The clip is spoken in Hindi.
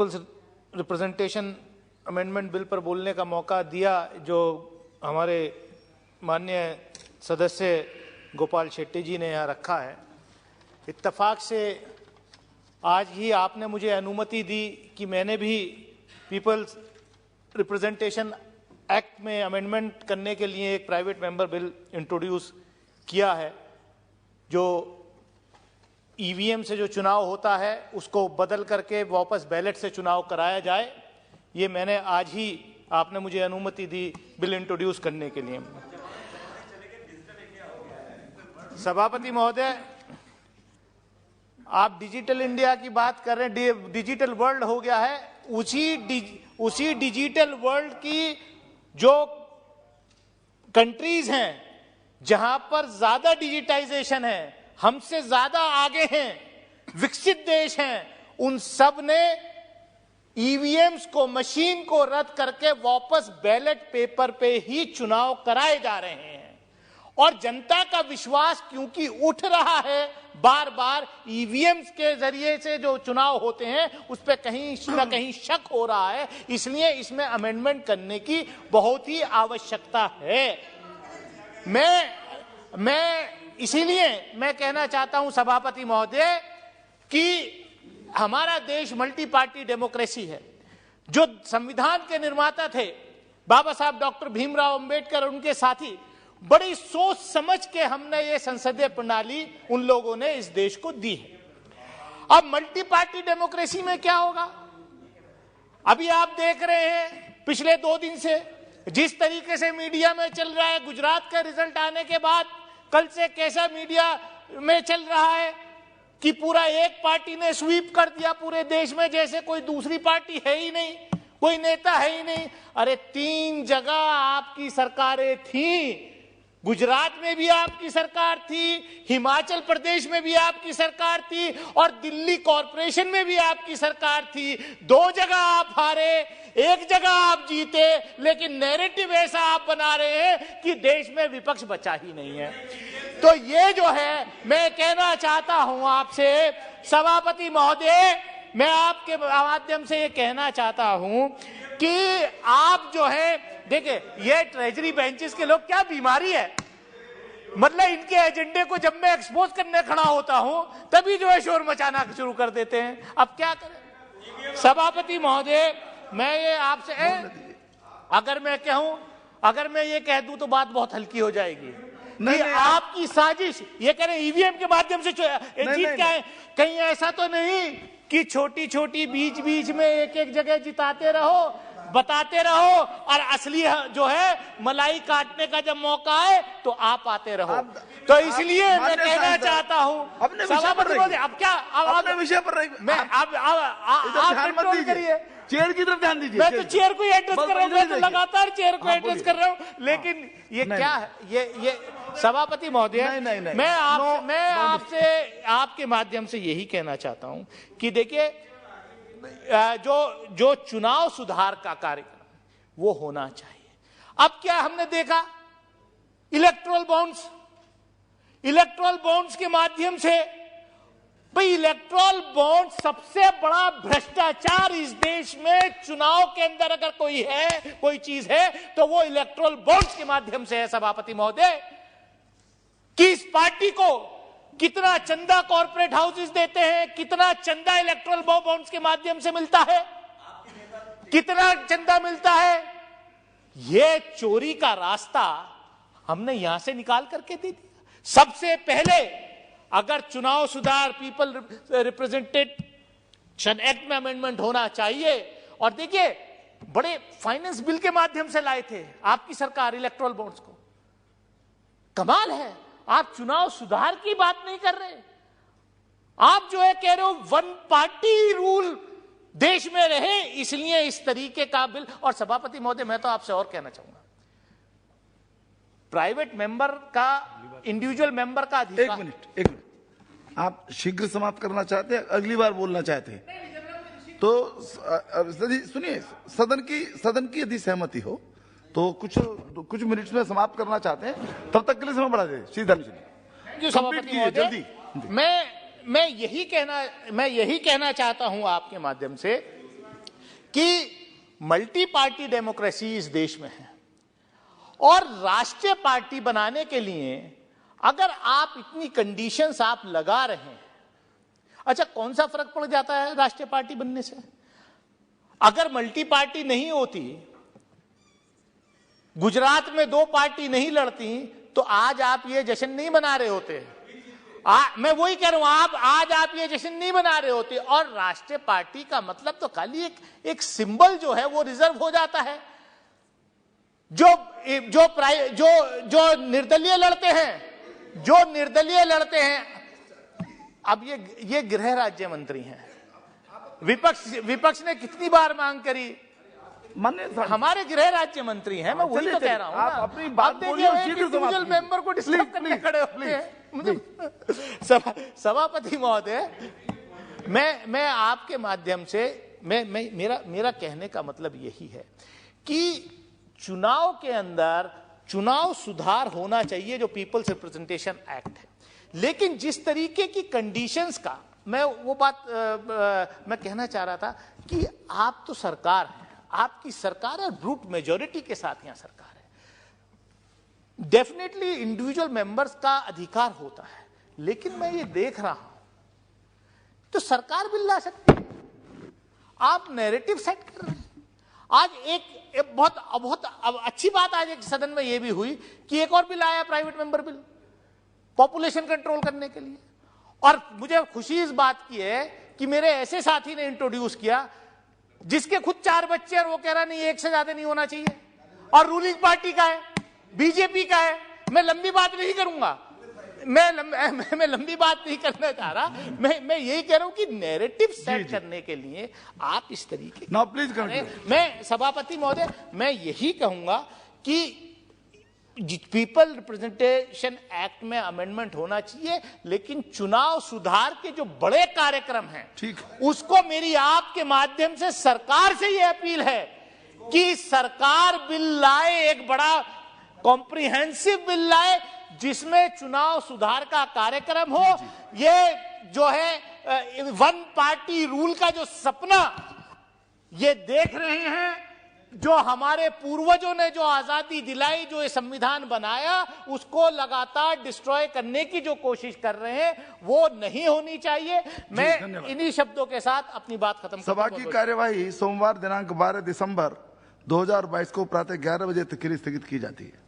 पीपल्स रिप्रेजेंटेशन अमेंडमेंट बिल पर बोलने का मौका दिया, जो हमारे माननीय सदस्य गोपाल शेट्टी जी ने यहाँ रखा है। इत्तेफाक से आज ही आपने मुझे अनुमति दी कि मैंने भी पीपल्स रिप्रेजेंटेशन एक्ट में अमेंडमेंट करने के लिए एक प्राइवेट मेंबर बिल इंट्रोड्यूस किया है, जो ईवीएम से जो चुनाव होता है उसको बदल करके वापस बैलेट से चुनाव कराया जाए। ये मैंने आज ही, आपने मुझे अनुमति दी बिल इंट्रोड्यूस करने के लिए। सभापति महोदय, आप डिजिटल इंडिया की बात कर रहे हैं, डिजिटल वर्ल्ड हो गया है। उसी डिजिटल वर्ल्ड की जो कंट्रीज हैं जहां पर ज्यादा डिजिटाइजेशन है, हमसे ज्यादा आगे हैं, विकसित देश हैं, उन सब ने ईवीएम्स को, मशीन को रद्द करके वापस बैलेट पेपर पे ही चुनाव कराए जा रहे हैं। और जनता का विश्वास क्योंकि उठ रहा है, बार बार ईवीएम्स के जरिए से जो चुनाव होते हैं उस पर कहीं न कहीं शक हो रहा है, इसलिए इसमें अमेंडमेंट करने की बहुत ही आवश्यकता है। इसीलिए मैं कहना चाहता हूं सभापति महोदय कि हमारा देश मल्टी पार्टी डेमोक्रेसी है। जो संविधान के निर्माता थे बाबा साहब डॉक्टर भीमराव अंबेडकर और उनके साथी, बड़ी सोच समझ के हमने ये संसदीय प्रणाली उन लोगों ने इस देश को दी है। अब मल्टी पार्टी डेमोक्रेसी में क्या होगा? अभी आप देख रहे हैं पिछले 2 दिन से जिस तरीके से मीडिया में चल रहा है, गुजरात का रिजल्ट आने के बाद कल से कैसा मीडिया में चल रहा है कि पूरा एक पार्टी ने स्वीप कर दिया पूरे देश में, जैसे कोई दूसरी पार्टी है ही नहीं, कोई नेता है ही नहीं। अरे 3 जगह आपकी सरकारें थी, गुजरात में भी आपकी सरकार थी, हिमाचल प्रदेश में भी आपकी सरकार थी और दिल्ली कॉरपोरेशन में भी आपकी सरकार थी। 2 जगह आप हारे, 1 जगह आप जीते, लेकिन नैरेटिव ऐसा आप बना रहे हैं कि देश में विपक्ष बचा ही नहीं है। तो ये जो है, मैं कहना चाहता हूं आपसे सभापति महोदय, मैं आपके माध्यम से ये कहना चाहता हूं कि आप जो है, देखिए ये ट्रेजरी बेंचेस के लोग, क्या बीमारी है, मतलब इनके एजेंडे को जब मैं एक्सपोज करने खड़ा होता हूं तभी जो है शोर मचाना शुरू कर देते हैं। अब क्या करें सभापति महोदय, मैं ये आपसे अगर मैं ये कह दूं तो बात बहुत हल्की हो जाएगी कि आपकी साजिश, ये कह रहे हैं ईवीएम के माध्यम से जीत क्या है। कहीं ऐसा तो नहीं कि छोटी छोटी बीच बीच में एक जगह जिताते रहो, बताते रहो, और असली जो है मलाई काटने का जब मौका आए तो आप आते रहो। तो इसलिए मैं कहना चाहता हूं सभापति महोदय, अब क्या अपने विषय पर मैं आप कंट्रोल करिए, चेयर की तरफ ध्यान दीजिए। मैं तो चेयर को एड्रेस कर रहा हूँ, मैं तो लगातार चेयर को एड्रेस कर रहा हूँ, लेकिन ये क्या है, ये सभापति महोदय, मैं आपसे आपके माध्यम से यही कहना चाहता हूं कि देखिए जो चुनाव सुधार का कार्यक्रम वो होना चाहिए। अब क्या हमने देखा, इलेक्टोरल बॉन्ड्स के माध्यम से, भाई इलेक्टोरल बॉन्ड सबसे बड़ा भ्रष्टाचार इस देश में चुनाव के अंदर अगर कोई चीज है तो वो इलेक्टोरल बॉन्ड्स के माध्यम से है सभापति महोदय। कि इस पार्टी को कितना चंदा कॉर्पोरेट हाउसेस देते हैं, कितना चंदा इलेक्टोरल बॉन्ड्स के माध्यम से मिलता है, कितना चंदा मिलता है, ये चोरी का रास्ता हमने यहां से निकाल करके दे दिया। सबसे पहले अगर चुनाव सुधार पीपल रिप्रेजेंटेशन एक्ट में अमेंडमेंट होना चाहिए, और देखिए बड़े फाइनेंस बिल के माध्यम से लाए थे आपकी सरकार इलेक्टोरल बॉन्ड्स को। कमाल है, आप चुनाव सुधार की बात नहीं कर रहे, आप जो है कह रहे हो 1 पार्टी रूल देश में रहे, इसलिए इस तरीके का बिल। और सभापति महोदय, मैं तो आपसे और कहना चाहूंगा, प्राइवेट मेंबर का, इंडिविजुअल मेंबर का अधिकार। एक मिनट, आप शीघ्र समाप्त करना चाहते हैं, अगली बार बोलना चाहते हैं तो सुनिए, सदन की यदि सहमति हो तो कुछ मिनट्स में समाप्त करना चाहते हैं, तब तक के लिए समय बढ़ा दे। श्रीधर कंप्लीट कीजिए जल्दी। मैं यही कहना चाहता हूं आपके माध्यम से कि मल्टी पार्टी डेमोक्रेसी इस देश में है और राष्ट्रीय पार्टी बनाने के लिए अगर आप इतनी कंडीशंस आप लगा रहे हैं, अच्छा कौन सा फर्क पड़ जाता है राष्ट्रीय पार्टी बनने से? अगर मल्टी पार्टी नहीं होती, गुजरात में 2 पार्टी नहीं लड़ती, तो आज आप ये जश्न नहीं मना रहे होते। मैं वही कह रहा हूं, आज आप ये जश्न नहीं मना रहे होते। और राष्ट्रीय पार्टी का मतलब तो खाली एक सिंबल जो है वो रिजर्व हो जाता है। जो निर्दलीय लड़ते हैं, अब ये गृह राज्य मंत्री हैं। विपक्ष ने कितनी बार मांग करी, हमारे गृह राज्य मंत्री हैं। मैं वही तो कह रहा हूं। आप अपनी बात बोलिए, इंडिविजुअल मेंबर को डिस्टर्ब करने खड़े होते हैं। सभापति महोदय, मैं आपके माध्यम से मेरा कहने का मतलब यही है कि चुनाव के अंदर चुनाव सुधार होना चाहिए, जो पीपल्स रिप्रेजेंटेशन एक्ट है। लेकिन जिस तरीके की कंडीशंस का मैं कहना चाह रहा था कि आप तो सरकार हैं, आपकी सरकार है, ब्रूट मेजॉरिटी के साथ यहां सरकार है। डेफिनेटली इंडिविजुअल मेंबर्स का अधिकार होता है, लेकिन मैं ये देख रहा हूं तो सरकार बिल ला सकती है, आप नैरेटिव सेट कर रहे हैं। आज एक बहुत अच्छी बात आज एक सदन में यह भी हुई कि एक और बिल आया, private member bill, population control करने के लिए। और मुझे खुशी इस बात की है कि मेरे ऐसे साथी ने इंट्रोड्यूस किया जिसके खुद 4 बच्चे और वो कह रहा नहीं 1 से ज्यादा नहीं होना चाहिए, और रूलिंग पार्टी का है, बीजेपी का है। मैं लंबी बात नहीं करूंगा, मैं लंबी बात नहीं करना चाह रहा। मैं यही कह रहा हूं कि नैरेटिव सेट करने के लिए आप इस तरीके ना प्लीज करें। मैं सभापति महोदय, मैं यही कहूंगा कि पीपल रिप्रेजेंटेशन एक्ट में अमेंडमेंट होना चाहिए, लेकिन चुनाव सुधार के जो बड़े कार्यक्रम हैं, ठीक, उसको मेरी आपके माध्यम से सरकार से यह अपील है कि सरकार बिल लाए, एक बड़ा कॉम्प्रिहेंसिव बिल लाए जिसमें चुनाव सुधार का कार्यक्रम हो। ये जो है 1 पार्टी रूल का जो सपना ये देख रहे हैं, जो हमारे पूर्वजों ने जो आजादी दिलाई, जो ये संविधान बनाया, उसको लगातार डिस्ट्रॉय करने की जो कोशिश कर रहे हैं, वो नहीं होनी चाहिए। मैं इन्हीं शब्दों के साथ अपनी बात खत्म करता हूं। सभा की कार्यवाही सोमवार दिनांक 12 दिसंबर 2022 को प्रातः 11 बजे तक के लिए स्थगित की जाती है।